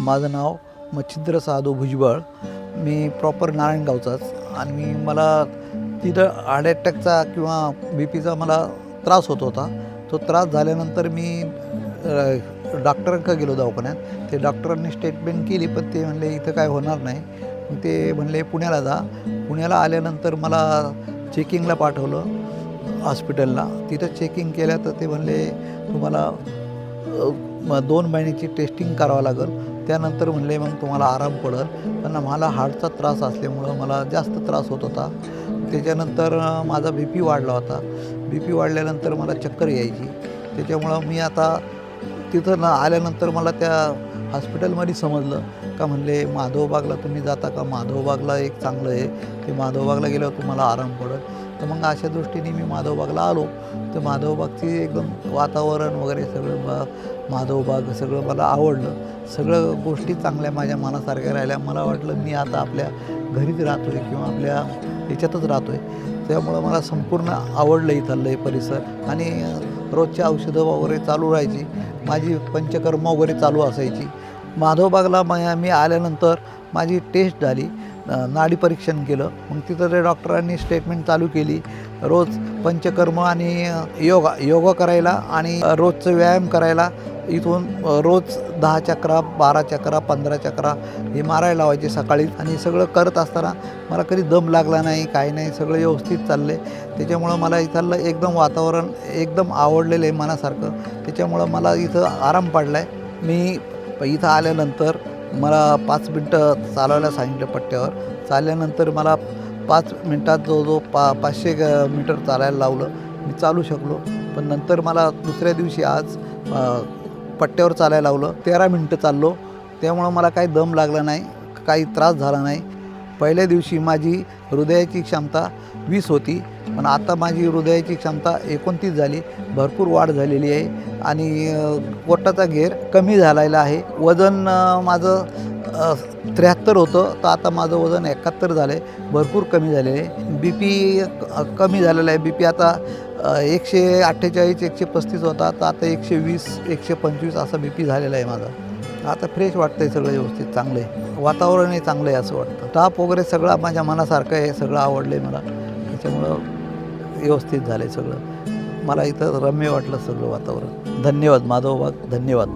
माझं नाव मच्छिंद्र साधू भुजबळ. मी प्रॉपर नारायणगावचाच आणि मला तिथं हार्ट अटॅकचा किंवा बी पीचा मला त्रास होत होता. तो त्रास झाल्यानंतर मी डॉक्टरांकडे गेलो दवाखान्यात. ते डॉक्टरांनी स्टेटमेंट केली, पण ते म्हणले इथं काय होणार नाही. मग ते म्हणले पुण्याला जा. पुण्याला आल्यानंतर मला चेकिंगला पाठवलं हॉस्पिटलला. तिथं चेकिंग केलं तर ते म्हणले तुम्हाला 2 महिन्याची टेस्टिंग करावं लागेल. त्यानंतर म्हणले मग तुम्हाला आराम पडेल. पण मला हार्टचा त्रास असल्यामुळं मला जास्त त्रास होत होता. त्याच्यानंतर माझा बी पी वाढला होता. बी पी वाढल्यानंतर मला चक्कर यायची. त्याच्यामुळं मी आता तिथं आल्यानंतर मला त्या हॉस्पिटलमध्ये समजलं का म्हणले माधवबागला तुम्ही जाता का, माधवबागला एक चांगलं आहे, ते माधवबागला गेल्यावर तुम्हाला आराम पडेल. तर मग अशा दृष्टीने मी माधवबागला आलो. तर माधवबागची एकदम वातावरण वगैरे सगळं माधवबाग सगळं मला आवडलं. सगळं गोष्टी चांगल्या माझ्या मनासारख्या राहिल्या. मला वाटलं मी आता आपल्या घरीच राहतो आहे किंवा आपल्या ह्याच्यातच राहतो आहे. त्यामुळं मला संपूर्ण आवडलं इथलं हे परिसर. आणि रोजची औषधं वगैरे चालू राहायची. माझी पंचकर्म वगैरे चालू असायची. माधवबागला मी आल्यानंतर माझी टेस्ट झाली, नाडी परीक्षण केलं. मग तिथं ते डॉक्टरांनी स्टेटमेंट चालू केली, रोज पंचकर्म आणि योगा करायला आणि रोजचं व्यायाम करायला. इथून रोज 10 चकरा, 12 चकरा, 15 चकरा हे मारायला लावायचे सकाळी. आणि सगळं करत असताना मला कधी दम लागला नाही, काही नाही, सगळं व्यवस्थित चाललं आहे. त्याच्यामुळं मला इथलं एकदम वातावरण एकदम आवडलेलं आहे मनासारखं. त्याच्यामुळं मला इथं आराम पडला आहे. मी इथं आल्यानंतर मला 5 मिनटं चालवायला सांगितलं पट्ट्यावर. चालल्यानंतर मला 5 मिनटात जवळजवळ 500 मीटर चालायला लावलं. मी चालू शकलो. पण नंतर मला दुसऱ्या दिवशी आज पट्ट्यावर चालायला लावलं. 13 मिनटं चाललो. त्यामुळं मला काही दम लागला नाही, काही त्रास झाला नाही. पहिल्या दिवशी माझी हृदयाची क्षमता 20 होती, पण आता माझी हृदयाची क्षमता 29 झाली. भरपूर वाढ झालेली आहे. आणि पोटाचा घेर कमी झालेला आहे. वजन माझं 73 होतं, तर आता माझं वजन 71 झालं आहे. भरपूर कमी झालेलं आहे. बी पी कमी झालेला आहे. बी पी आता 148, 135 होता, तर आता 120, 125 असा बी पी झालेला आहे माझा. आता फ्रेश वाटतं आहे, सगळं व्यवस्थित चांगलं आहे. वातावरणही चांगलं आहे असं वाटतं. स्टाफ वगैरे सगळं माझ्या मनासारखं आहे, सगळं आवडलं आहे मला. त्याच्यामुळं व्यवस्थित झालं आहे सगळं. मला इथं रम्य वाटलं सगळं वातावरण. धन्यवाद माधवबाग, धन्यवाद.